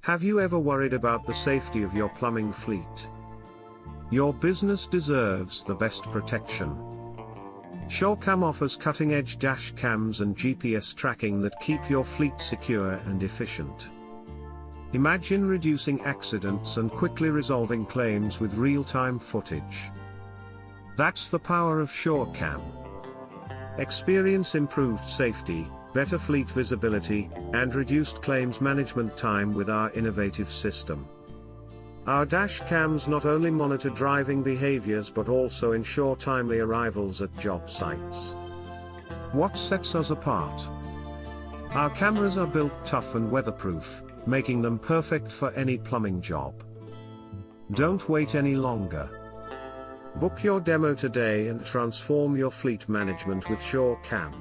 Have you ever worried about the safety of your plumbing fleet? Your business deserves the best protection. SureCam offers cutting-edge dash cams and GPS tracking that keep your fleet secure and efficient. Imagine reducing accidents and quickly resolving claims with real-time footage. That's the power of SureCam. Experience improved safety, better fleet visibility, and reduced claims management time with our innovative system. Our dash cams not only monitor driving behaviors but also ensure timely arrivals at job sites. What sets us apart? Our cameras are built tough and weatherproof, making them perfect for any plumbing job. Don't wait any longer. Book your demo today and transform your fleet management with SureCam.